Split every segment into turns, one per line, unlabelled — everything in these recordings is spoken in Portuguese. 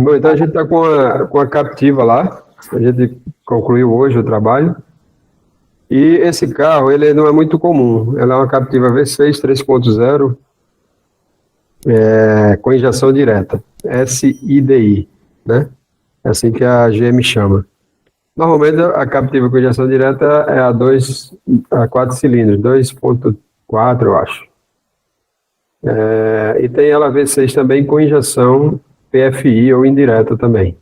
Bom, então a gente está com a captiva lá, a gente concluiu hoje o trabalho, e esse carro, ele não é muito comum, ela é uma captiva V6 3.0, com injeção direta, SIDI, né? É assim que a GM chama. Normalmente a captiva com injeção direta é a 4 cilindros, 2.4 eu acho. E tem ela V6 também com injeção PFI ou indireta também.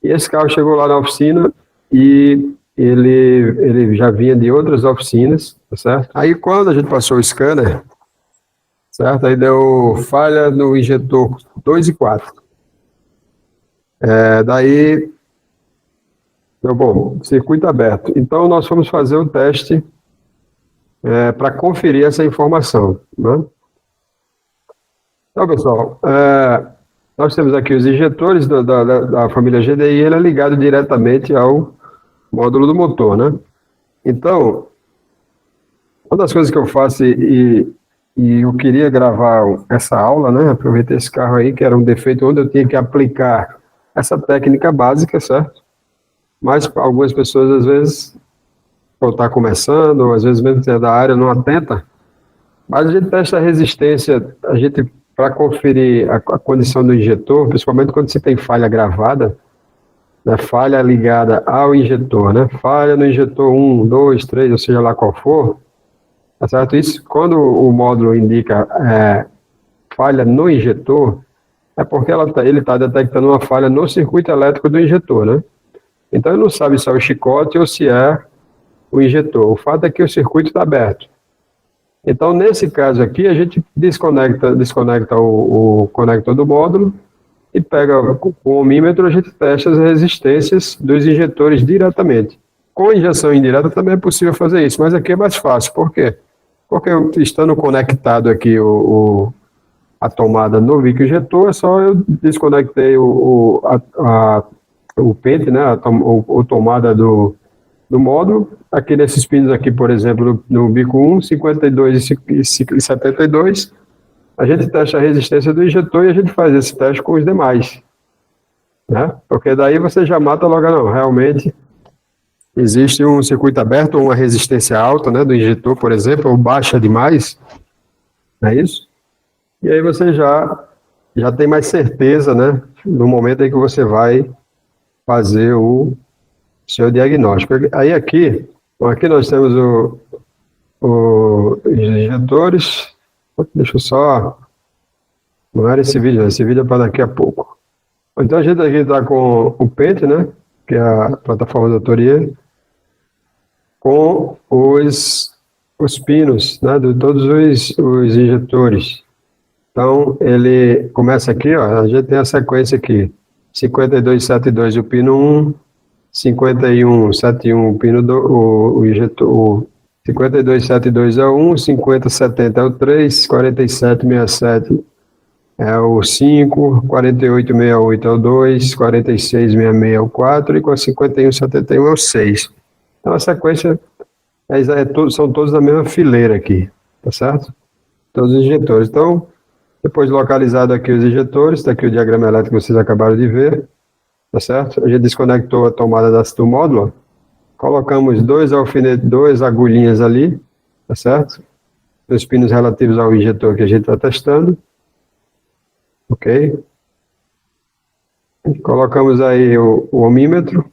E esse carro chegou lá na oficina e ele já vinha de outras oficinas, tá certo? Aí quando a gente passou o scanner, certo? Aí deu falha no injetor 2 e 4. Daí, deu bom, circuito aberto. Então nós fomos fazer o teste para conferir essa informação, né? Então, pessoal, nós temos aqui os injetores da família GDI, ele é ligado diretamente ao módulo do motor, né? Então, uma das coisas que eu faço, e eu queria gravar essa aula, né? Aproveitei esse carro aí, que era um defeito onde eu tinha que aplicar essa técnica básica, certo? Mas algumas pessoas, às vezes, ou está começando, ou às vezes mesmo que é da área, não atenta. Mas a gente testa a resistência, para conferir a condição do injetor, principalmente quando você tem falha gravada, né, falha ligada ao injetor, né? Falha no injetor 1, 2, 3, ou seja lá qual for, tá certo? Isso, quando o módulo indica falha no injetor, é porque ele está detectando uma falha no circuito elétrico do injetor, né? Então ele não sabe se é o chicote ou se é o injetor. O fato é que o circuito está aberto. Então, nesse caso aqui, a gente desconecta o conector do módulo e pega com o ohmímetro, a gente testa as resistências dos injetores diretamente. Com injeção indireta também é possível fazer isso, mas aqui é mais fácil. Por quê? Porque estando conectado aqui a tomada no bico injetor, é só eu desconectei o pente, né, a tomada do módulo. Aqui nesses pinos aqui, por exemplo, no bico 1, 52 e 72, a gente testa a resistência do injetor e a gente faz esse teste com os demais, né? Porque daí você já mata logo, não, realmente existe um circuito aberto ou uma resistência alta, né, do injetor, por exemplo, ou baixa demais, não é isso? E aí você já tem mais certeza, né, no momento em que você vai fazer o seu diagnóstico. Aí aqui nós temos os injetores. Deixa eu só... Não era esse vídeo é para daqui a pouco. Então a gente aqui está com o pente, né? Que é a plataforma do Autorier, com os pinos, né? De todos os injetores. Então ele começa aqui, ó, a gente tem a sequência aqui: 5272 o pino 1, 5171 o pino o injetor, 5272 é o 1, 5070 é o 3, 4767 é o 5, 4868 é o 2, 4666 é o 4 e com a 5171 é o 6. Então a sequência são todos da mesma fileira aqui, tá certo? Todos os injetores. Então, depois localizado aqui os injetores, está aqui o diagrama elétrico que vocês acabaram de ver, tá certo? A gente desconectou a tomada do módulo, colocamos duas agulhinhas ali, tá certo? Os pinos relativos ao injetor que a gente está testando, ok? Colocamos aí o ohmímetro.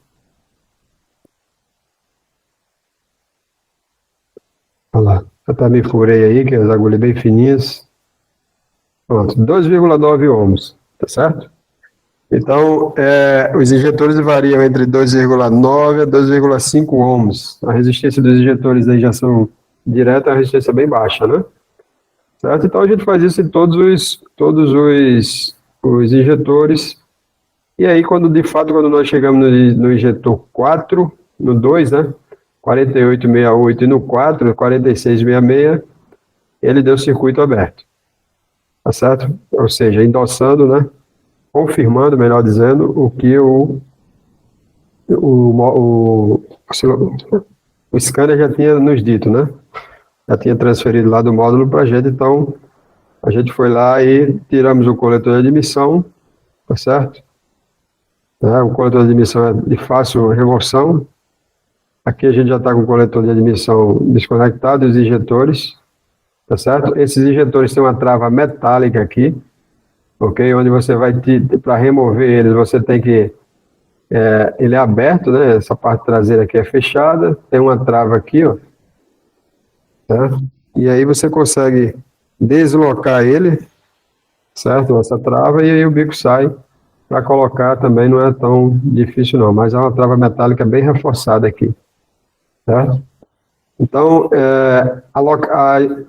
Olha lá, eu até me furei aí, que as agulhas bem fininhas. Pronto, 2,9 ohms, tá certo? Então, os injetores variam entre 2,9 a 2,5 ohms. A resistência dos injetores da injeção direta é uma resistência bem baixa, né? Certo? Então, a gente faz isso em todos os injetores. E aí, quando nós chegamos no injetor 4, no 2, né? 4868 e no 4, 4666, ele deu circuito aberto. Tá certo? Ou seja, endossando, né? Confirmando, melhor dizendo, o que o scanner já tinha nos dito, né? Já tinha transferido lá do módulo para a gente, então a gente foi lá e tiramos o coletor de admissão, tá certo? né? O coletor de admissão é de fácil remoção. Aqui a gente já está com o coletor de admissão desconectado, os injetores, tá certo? Esses injetores têm uma trava metálica aqui, ok? Onde você vai, para remover eles, você tem que, ele é aberto, né? Essa parte traseira aqui é fechada, tem uma trava aqui, ó, tá? E aí você consegue deslocar ele, certo? Essa trava, e aí o bico sai. Para colocar também não é tão difícil não, mas é uma trava metálica bem reforçada aqui, certo? Então,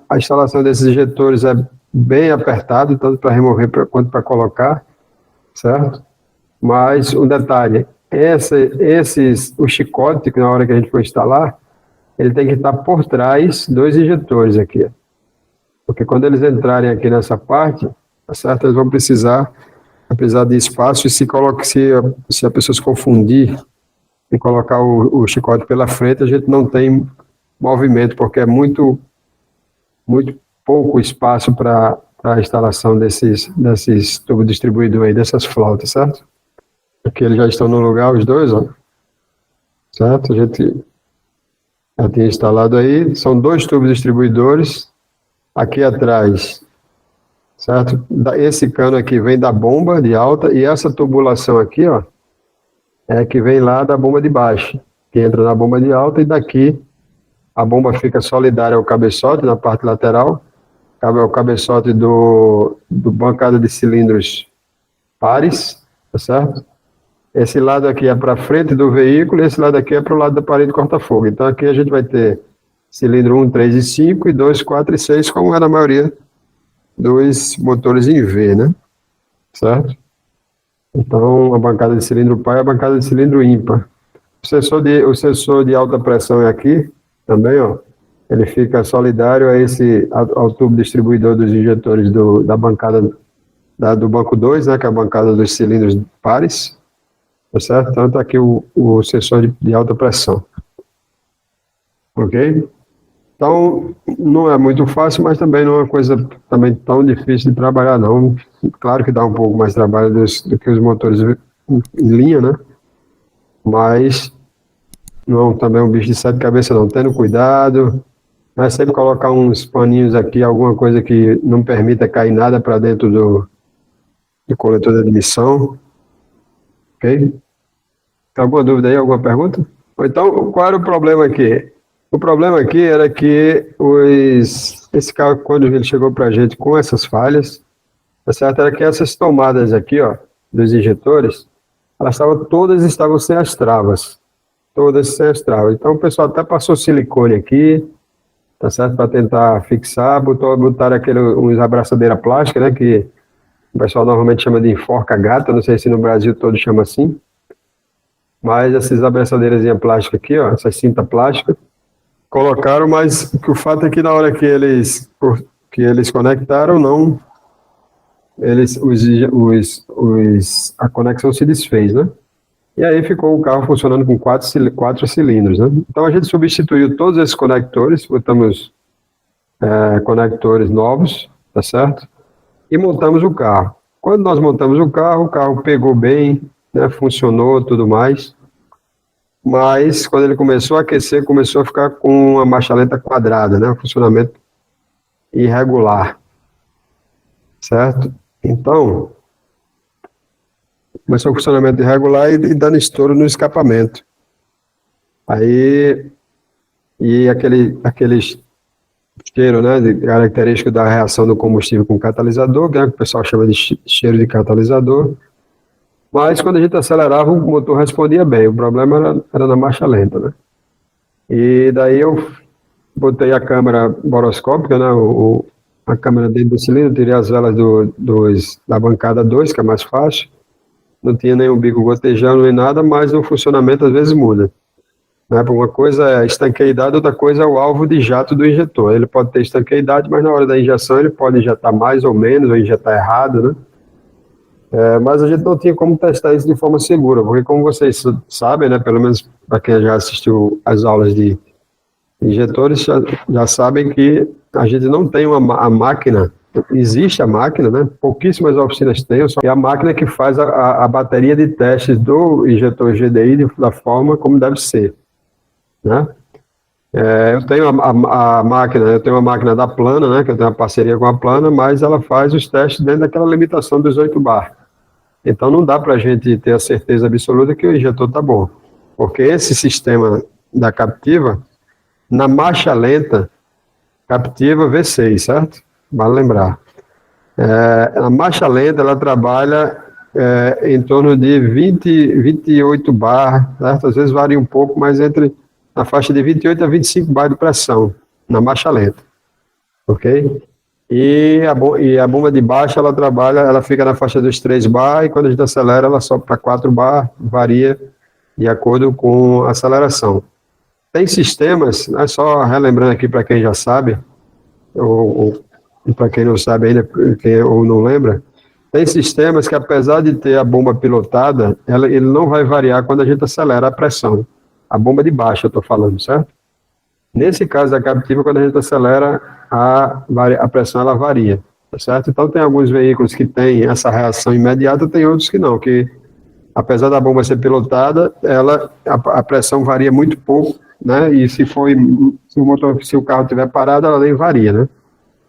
a instalação desses injetores é bem apertado, tanto para remover quanto para colocar, certo? Mas um detalhe, o chicote, que na hora que a gente for instalar, ele tem que estar por trás dos injetores aqui, porque quando eles entrarem aqui nessa parte, tá certo? Eles vão precisar de espaço, e se a pessoa se confundir e colocar o chicote pela frente, a gente não tem movimento, porque é muito pouco espaço para a instalação desses tubos distribuidores aí, dessas flautas, certo? Aqui eles já estão no lugar, os dois, ó, certo? A gente já tinha instalado aí, são 2 tubos distribuidores, aqui atrás, certo? Esse cano aqui vem da bomba de alta, e essa tubulação aqui, ó, é que vem lá da bomba de baixo, que entra na bomba de alta, e daqui a bomba fica solidária ao cabeçote, na parte lateral, o cabeçote do bancada de cilindros pares, tá certo? Esse lado aqui é para frente do veículo, e esse lado aqui é para o lado da parede corta-fogo. Então aqui a gente vai ter cilindro 1, 3 e 5, e 2, 4 e 6, como é na maioria dos motores em V, né? Certo? Então, a bancada de cilindro par é a bancada de cilindro ímpar. O sensor de alta pressão é aqui, também, ó. Ele fica solidário ao tubo distribuidor dos injetores da bancada do banco 2, né, que é a bancada dos cilindros pares, tá certo? Então, tá aqui o sensor de alta pressão. Ok? Então, não é muito fácil, mas também não é uma coisa também tão difícil de trabalhar, não. Claro que dá um pouco mais de trabalho do que os motores em linha, né? Mas não também é um bicho de 7 cabeças, não. Tendo cuidado, mas sempre colocar uns paninhos aqui, alguma coisa que não permita cair nada para dentro do coletor de admissão. Ok? Tem alguma dúvida aí, alguma pergunta? Então, qual era o problema aqui? O problema aqui era que esse carro, quando ele chegou para a gente com essas falhas, tá certo? Era que essas tomadas aqui, ó, dos injetores, todas estavam sem as travas. Todas sem as travas. Então o pessoal até passou silicone aqui, tá certo? Para tentar fixar, botaram uns abraçadeira plástica, né? Que o pessoal normalmente chama de enforca-gato, não sei se no Brasil todo chama assim. Mas essas abraçadeiras plásticas aqui, ó, essas cinta plástica, colocaram, mas o fato é que na hora que eles conectaram, não, a conexão se desfez, né? E aí ficou o carro funcionando com 4 cilindros, né? Então a gente substituiu todos esses conectores, botamos conectores novos, tá certo? E montamos o carro. Quando nós montamos o carro pegou bem, né? Funcionou, tudo mais. Mas quando ele começou a aquecer, começou a ficar com a marcha lenta quadrada, né? Um funcionamento irregular, certo? Então, começou o funcionamento irregular e dando estouro no escapamento. Aí, e aquele cheiro, né, característico da reação do combustível com catalisador, que o pessoal chama de cheiro de catalisador. Mas quando a gente acelerava, o motor respondia bem. O problema era na marcha lenta, né? E daí eu botei a câmera boroscópica, né, a câmera dentro do cilindro, tirei as velas da bancada 2, que é mais fácil. Não tinha nenhum bico gotejando nem nada, mas o funcionamento às vezes muda. Né? Uma coisa é a estanqueidade, outra coisa é o alvo de jato do injetor. Ele pode ter estanqueidade, mas na hora da injeção ele pode injetar mais ou menos, ou injetar errado, né? Mas a gente não tinha como testar isso de forma segura, porque como vocês sabem, né, pelo menos para quem já assistiu às aulas de injetores, já sabem que a gente não tem a máquina existe a máquina, né? Pouquíssimas oficinas têm, só que é a máquina que faz a bateria de testes do injetor GDI da forma como deve ser, né? Eu tenho a máquina, eu tenho uma máquina da Plana, né? Que eu tenho uma parceria com a Plana, mas ela faz os testes dentro daquela limitação dos 8 bar. Então não dá para a gente ter a certeza absoluta que o injetor está bom, porque esse sistema da Captiva, na marcha lenta, Captiva V6, certo? Vale lembrar. A marcha lenta, ela trabalha em torno de 28 bar, certo? Às vezes varia um pouco, mas na faixa de 28 a 25 bar de pressão, na marcha lenta, ok? E a bomba de baixa, ela trabalha, ela fica na faixa dos 3 bar, e quando a gente acelera, ela sobe para 4 bar, varia de acordo com a aceleração. Tem sistemas, né, só relembrando aqui para quem já sabe, ou para quem não sabe ainda, ou não lembra, tem sistemas que, apesar de ter a bomba pilotada, ele não vai variar quando a gente acelera a pressão. A bomba de baixa, eu estou falando, certo? Nesse caso da Captiva, quando a gente acelera, a pressão ela varia, tá certo? Então, tem alguns veículos que têm essa reação imediata, tem outros que não, que apesar da bomba ser pilotada, a pressão varia muito pouco, né? E se o carro estiver parado, ela nem varia, né?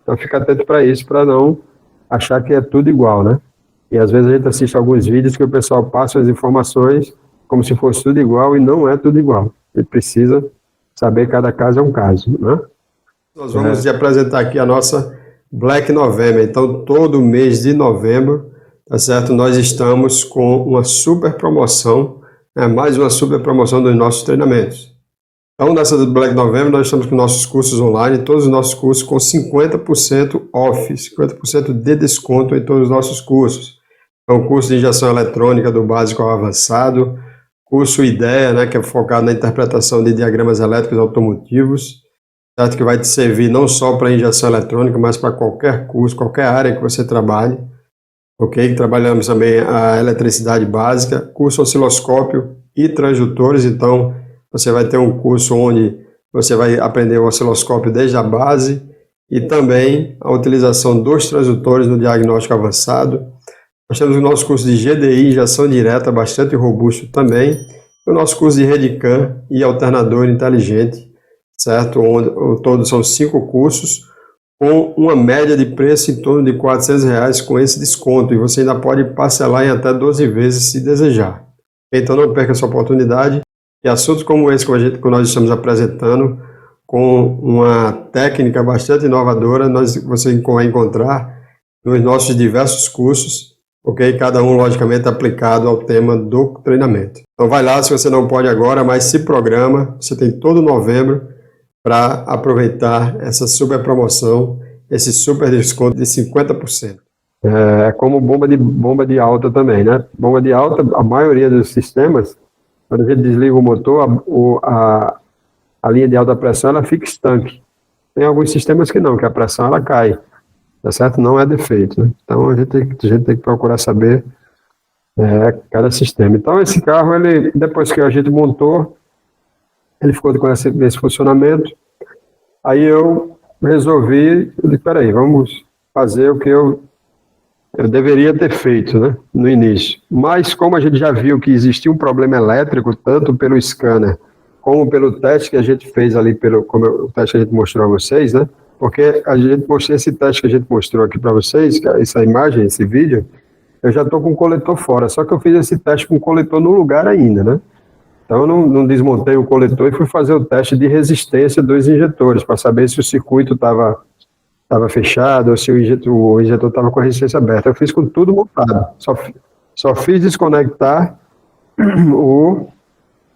Então, fica atento para isso, para não achar que é tudo igual, né? E às vezes a gente assiste alguns vídeos que o pessoal passa as informações como se fosse tudo igual, e não é tudo igual. A gente precisa saber que cada caso é um caso, né? Nós vamos apresentar aqui a nossa Black November. Então, todo mês de novembro, tá certo? Nós estamos com uma super promoção, mais uma super promoção dos nossos treinamentos. Então, nessa Black November, nós estamos com nossos cursos online, todos os nossos cursos com 50% off, 50% de desconto em todos os nossos cursos. Então, curso de injeção eletrônica do básico ao avançado, curso IDEA, né, que é focado na interpretação de diagramas elétricos automotivos, certo? Que vai te servir não só para injeção eletrônica, mas para qualquer curso, qualquer área que você trabalhe, ok? Trabalhamos também a eletricidade básica, curso osciloscópio e transdutores. Então, você vai ter um curso onde você vai aprender o osciloscópio desde a base e também a utilização dos transdutores no diagnóstico avançado. Nós temos o nosso curso de GDI, injeção direta, bastante robusto também. O nosso curso de RedCam e alternador inteligente, certo? Onde todos são 5 cursos, com uma média de preço em torno de R$400 com esse desconto. E você ainda pode parcelar em até 12 vezes se desejar. Então não perca essa oportunidade. E assuntos como esse que nós estamos apresentando, com uma técnica bastante inovadora, você vai encontrar nos nossos diversos cursos, ok? Cada um, logicamente, aplicado ao tema do treinamento. Então vai lá, se você não pode agora, mas se programa, você tem todo novembro para aproveitar essa super promoção, esse super desconto de 50%. É como bomba de alta também, né? Bomba de alta, a maioria dos sistemas, quando a gente desliga o motor, a linha de alta pressão ela fica estanque. Tem alguns sistemas que não, que a pressão ela cai, tá certo? Não é defeito, né? Então a gente tem que procurar saber cada sistema. Então esse carro, depois que a gente montou, ele ficou com esse funcionamento. Aí eu resolvi, peraí, vamos fazer o que eu deveria ter feito, né, no início. Mas como a gente já viu que existia um problema elétrico, tanto pelo scanner, como pelo teste que a gente fez ali, o teste que a gente mostrou a vocês, né, porque esse teste que a gente mostrou aqui para vocês, essa imagem, esse vídeo, eu já estou com o coletor fora, só que eu fiz esse teste com o coletor no lugar ainda, né. Então, eu não desmontei o coletor e fui fazer o teste de resistência dos injetores, para saber se o circuito estava fechado ou se o injetor estava com a resistência aberta. Eu fiz com tudo montado. Só fiz desconectar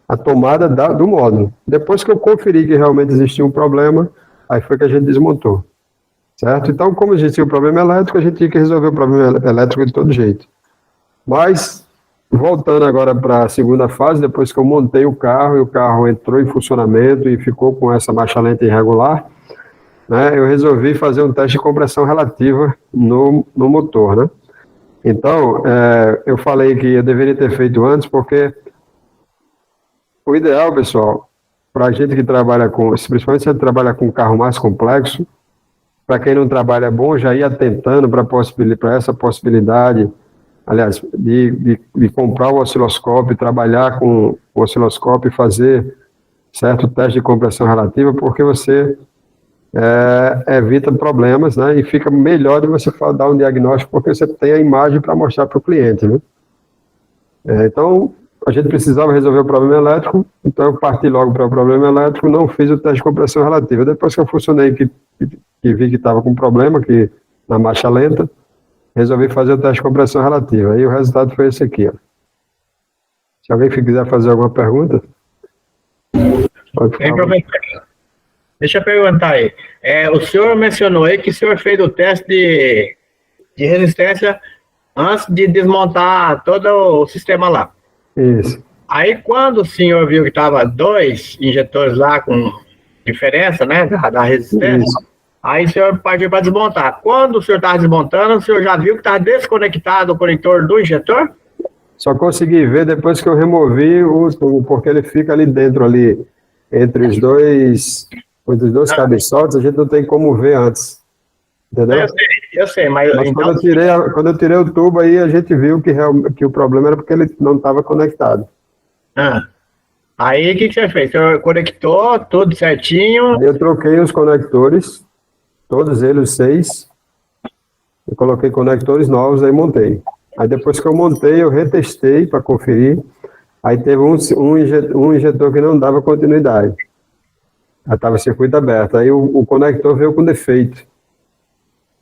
a tomada do módulo. Depois que eu conferi que realmente existia um problema, aí foi que a gente desmontou. Certo? Então, como existia um problema elétrico, a gente tinha que resolver o problema elétrico de todo jeito. Mas, voltando agora para a segunda fase, depois que eu montei o carro, e o carro entrou em funcionamento e ficou com essa marcha lenta irregular, né, eu resolvi fazer um teste de compressão relativa no motor, né? Então, eu falei que eu deveria ter feito antes, porque o ideal, pessoal, para a gente que trabalha principalmente se a gente trabalha com um carro mais complexo, para quem não trabalha é bom, já ir atentando para essa possibilidade, aliás, de comprar o osciloscópio, trabalhar com o osciloscópio e fazer certo teste de compressão relativa, porque você evita problemas, né? E fica melhor de você dar um diagnóstico, porque você tem a imagem para mostrar para o cliente, né? Então, a gente precisava resolver o problema elétrico, então eu parti logo para o problema elétrico, não fiz o teste de compressão relativa. Depois que eu funcionei, que vi que estava com problema, que na marcha lenta, resolvi fazer o teste de compressão relativa. Aí o resultado foi esse aqui, ó. Se alguém quiser fazer alguma pergunta, pode falar.
Professor, deixa eu perguntar aí. O senhor mencionou aí que o senhor fez o teste de resistência antes de desmontar todo o sistema lá.
Isso.
Aí quando o senhor viu que estava 2 injetores lá com diferença, né, da resistência,
Isso.
aí o senhor partiu para desmontar. Quando o senhor estava desmontando, o senhor já viu que estava desconectado o conector do injetor?
Só consegui ver depois que eu removi o tubo, porque ele fica ali dentro, ali, entre os dois cabeçotes, a gente não tem como ver antes. Entendeu?
Eu sei, mas então...
quando eu tirei o tubo, aí a gente viu que o problema era porque ele não estava conectado.
Aí o que você fez? O senhor conectou tudo certinho?
Aí eu troquei os conectores, todos eles, 6. Eu coloquei conectores novos, aí montei. Aí depois que eu montei, eu retestei para conferir. Aí teve um injetor que não dava continuidade. Aí estava circuito aberto. Aí o conector veio com defeito.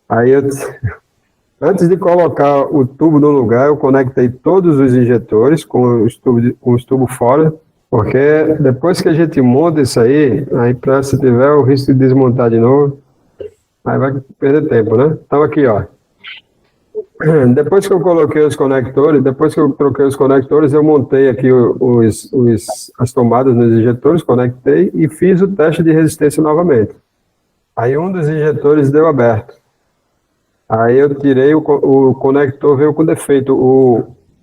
Aí antes de colocar o tubo no lugar, eu conectei todos os injetores com os tubos fora, porque depois que a gente monta isso aí para se tiver o risco de desmontar de novo, aí vai perder tempo, né? Então aqui, ó. Depois que eu coloquei os conectores, depois que eu troquei os conectores, eu montei aqui as tomadas nos injetores, conectei e fiz o teste de resistência novamente. Aí um dos injetores deu aberto. Aí eu tirei o conector, veio com defeito.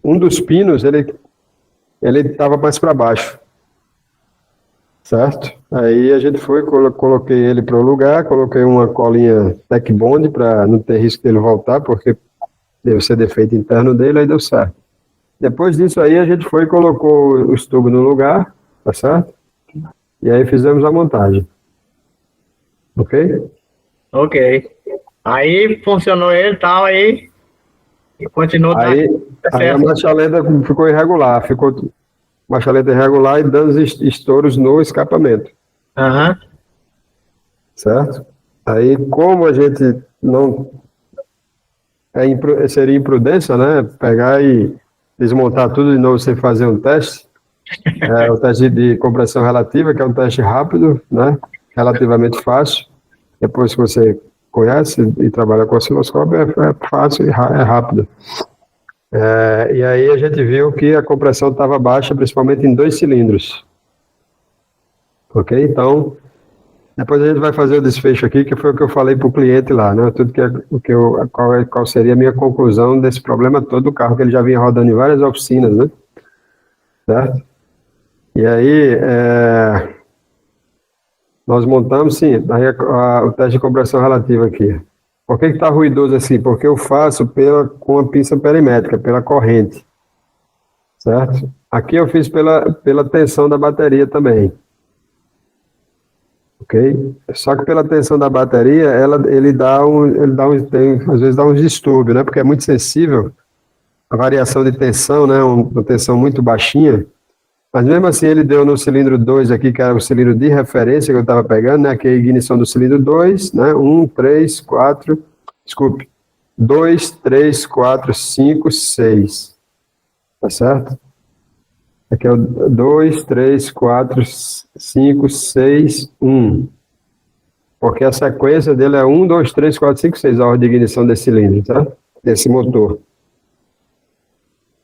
Um dos pinos, ele estava mais para baixo. Certo? Aí a gente coloquei ele para o lugar, coloquei uma colinha Tec Bond para não ter risco dele voltar, porque deve ser defeito interno dele, aí deu certo. Depois disso aí a gente foi e colocou os tubos no lugar, tá certo? E aí fizemos a montagem. Ok?
Ok. Aí funcionou ele e tal, aí continuou...
Aí a marcha lenta ficou irregular, marcha lenta irregular e dando estouros no escapamento. Certo? Aí como a gente não... seria imprudência, né? Pegar e desmontar tudo de novo sem fazer um teste. O teste de compressão relativa, que é um teste rápido, né? Relativamente fácil. Depois que você conhece e trabalha com osciloscópio, é fácil e é rápido. E aí a gente viu que a compressão estava baixa, principalmente em 2 cilindros. Ok? Então, depois a gente vai fazer o desfecho aqui, que foi o que eu falei para o cliente lá, né? Tudo qual seria a minha conclusão desse problema todo do carro, que ele já vinha rodando em várias oficinas, né? Certo? E aí, nós montamos, sim, aí o teste de compressão relativa aqui. Por que está ruidoso assim? Porque eu faço com a pinça perimétrica, pela corrente. Certo? Aqui eu fiz pela tensão da bateria também. Ok? Só que pela tensão da bateria, às vezes dá uns distúrbios, né? Porque é muito sensível a variação de tensão, né? Uma tensão muito baixinha. Mas mesmo assim ele deu no cilindro 2 aqui, que era o cilindro de referência que eu estava pegando, né? Que é a ignição do cilindro 2, né? 2, 3, 4, 5, 6. Tá certo? Aqui é o 2, 3, 4, 5, 6, 1. Porque a sequência dele é 1, 2, 3, 4, 5, 6, a ordem de ignição desse cilindro, tá? Desse motor.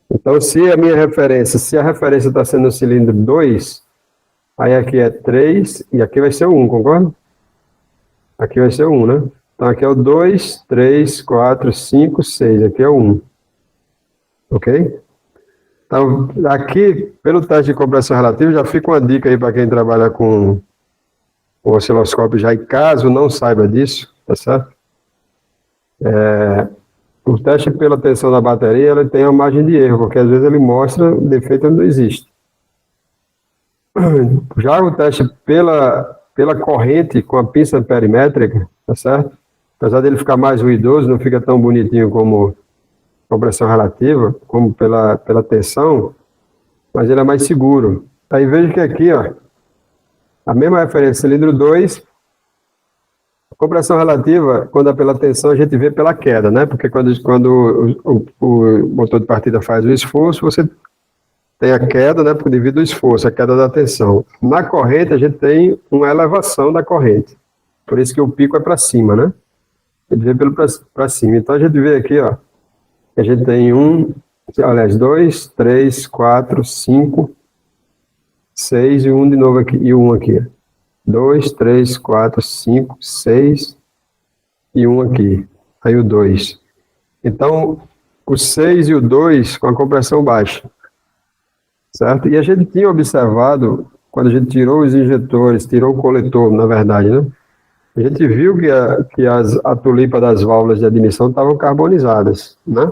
Então, se a referência está sendo o cilindro 2, aí aqui é 3 e aqui vai ser o 1, concorda? Aqui vai ser o 1, né? Então, aqui é o 2, 3, 4, 5, 6, aqui é o 1. Ok? Então, aqui, pelo teste de compressão relativa, já fica uma dica aí para quem trabalha com o osciloscópio já, e caso não saiba disso, tá certo? O teste pela tensão da bateria, ele tem uma margem de erro, porque às vezes ele mostra o defeito onde não existe. Já o teste pela corrente com a pinça perimétrica, tá certo? Apesar dele ficar mais ruidoso, não fica tão bonitinho como compressão relativa, como pela tensão, mas ele é mais seguro. Aí veja que aqui, ó, a mesma referência, cilindro 2, compressão relativa, quando é pela tensão, a gente vê pela queda, né? Porque quando o motor de partida faz o esforço, você tem a queda, né? Devido ao esforço, a queda da tensão. Na corrente, a gente tem uma elevação da corrente. Por isso que o pico é para cima, né? Ele vê para cima. Então a gente vê aqui, ó, que a gente tem aliás, 2, 3, 4, 5, 6 e um de novo aqui, e um aqui. 2, 3, 4, 5, 6 e um aqui. Aí o 2. Então, o 6 e o 2 com a compressão baixa. Certo? E a gente tinha observado, quando a gente tirou os injetores, tirou o coletor, na verdade, né? A gente viu que a tulipa das válvulas de admissão estavam carbonizadas, né?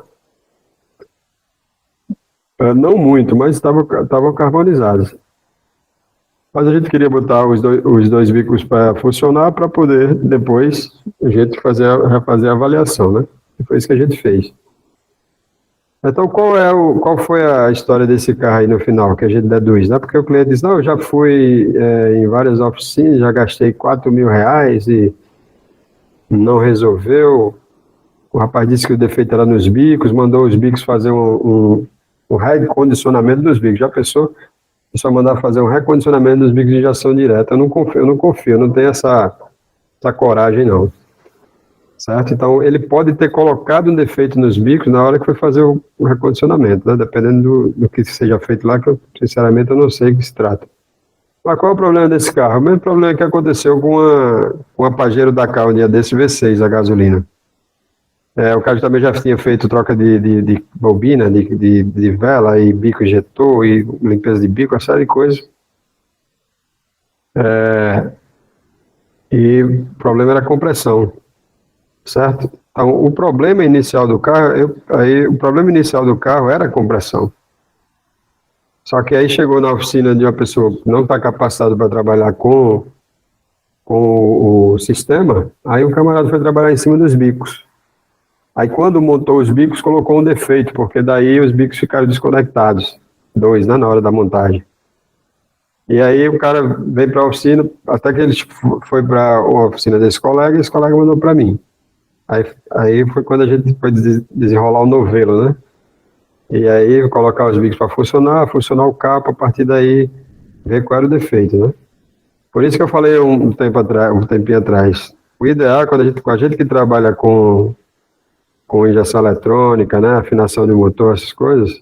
Não muito, mas estavam carbonizadas. Mas a gente queria botar os dois bicos para funcionar para poder depois a gente refazer a avaliação, né? E foi isso que a gente fez. Então, qual foi a história desse carro aí no final, que a gente deduz, né? Porque o cliente diz, não, eu já fui em várias oficinas, já gastei R$ 4.000 e não resolveu. O rapaz disse que o defeito era nos bicos, mandou os bicos fazer um recondicionamento dos bicos. Já pensou? Só mandar fazer um recondicionamento dos bicos de injeção direta. Eu não confio, não tenho essa coragem, não. Certo? Então, ele pode ter colocado um defeito nos bicos na hora que foi fazer o recondicionamento, né? Dependendo do que seja feito lá, que eu, sinceramente, eu não sei o que se trata. Mas qual é o problema desse carro? O mesmo problema que aconteceu com a Pajero Dakar, um dia desse V6, a gasolina. O carro também já tinha feito troca de bobina, de vela, e bico injetor, e limpeza de bico, uma série de coisas. E o problema era a compressão, certo? Então, o problema inicial do carro, o problema inicial do carro era a compressão. Só que aí chegou na oficina de uma pessoa que não está capacitada para trabalhar com o sistema, aí o camarada foi trabalhar em cima dos bicos. Aí quando montou os bicos, colocou um defeito, porque daí os bicos ficaram desconectados, dois, né, na hora da montagem. E aí o cara veio para a oficina, até que ele foi para uma oficina desse colega, e esse colega mandou para mim. Aí foi quando a gente foi desenrolar o novelo, né? E aí colocar os bicos para funcionar o cabo, a partir daí ver qual era o defeito, né? Por isso que eu falei um tempinho atrás, o ideal é com a gente que trabalha com injeção eletrônica, né, afinação de motor, essas coisas,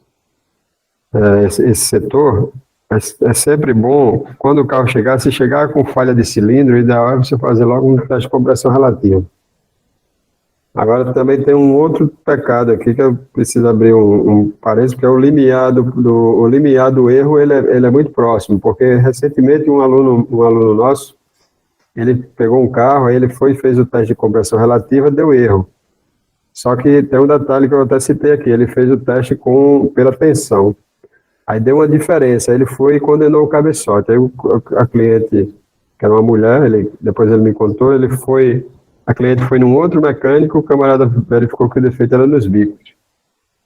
esse setor, é sempre bom, quando o carro chegar, se chegar com falha de cilindro, o ideal é você fazer logo um teste de compressão relativa. Agora também tem um outro pecado aqui que eu preciso abrir um parênteses, que é o limiar do erro, ele é muito próximo, porque recentemente um aluno nosso, ele pegou um carro, aí ele foi e fez o teste de compressão relativa, deu erro. Só que tem um detalhe que eu até citei aqui, ele fez o teste pela tensão. Aí deu uma diferença, aí ele foi e condenou o cabeçote. Aí a cliente, que era uma mulher, depois ele me contou, a cliente foi num outro mecânico, o camarada verificou que o defeito era nos bicos.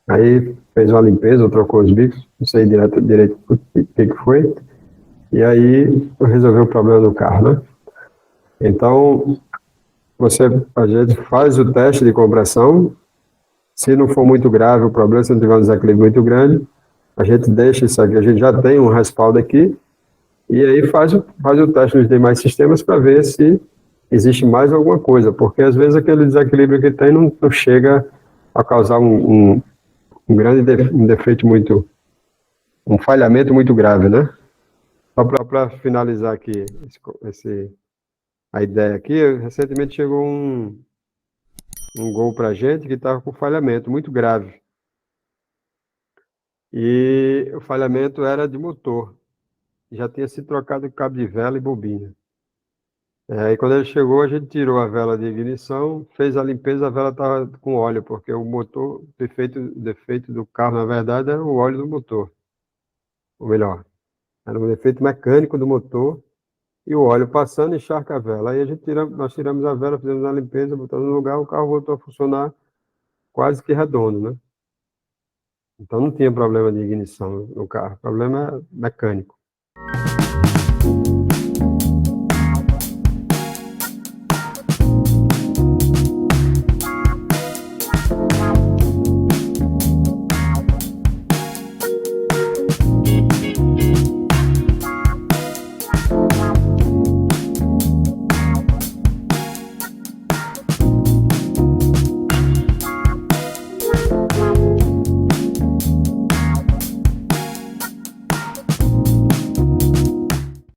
Aí fez uma limpeza, trocou os bicos, não sei direito o que foi, e aí resolveu o problema do carro, né? Então, a gente faz o teste de compressão, se não for muito grave o problema, se não tiver um desequilíbrio muito grande, a gente deixa isso aqui, a gente já tem um respaldo aqui, e aí faz o teste nos demais sistemas para ver se existe mais alguma coisa, porque às vezes aquele desequilíbrio que tem não chega a causar um grande defeito um falhamento muito grave, né? Só para finalizar aqui a ideia aqui, recentemente chegou um Gol para a gente que estava com falhamento muito grave. E o falhamento era de motor. Já tinha sido trocado cabo de vela e bobina. Aí quando ele chegou, a gente tirou a vela de ignição, fez a limpeza, a vela estava com óleo, porque o motor, o defeito do carro, na verdade, era o óleo do motor. Ou melhor, era um defeito mecânico do motor e o óleo passando encharca a vela. Aí nós tiramos a vela, fizemos a limpeza, botamos no lugar, o carro voltou a funcionar quase que redondo, né? Então não tinha problema de ignição no carro, o problema é mecânico.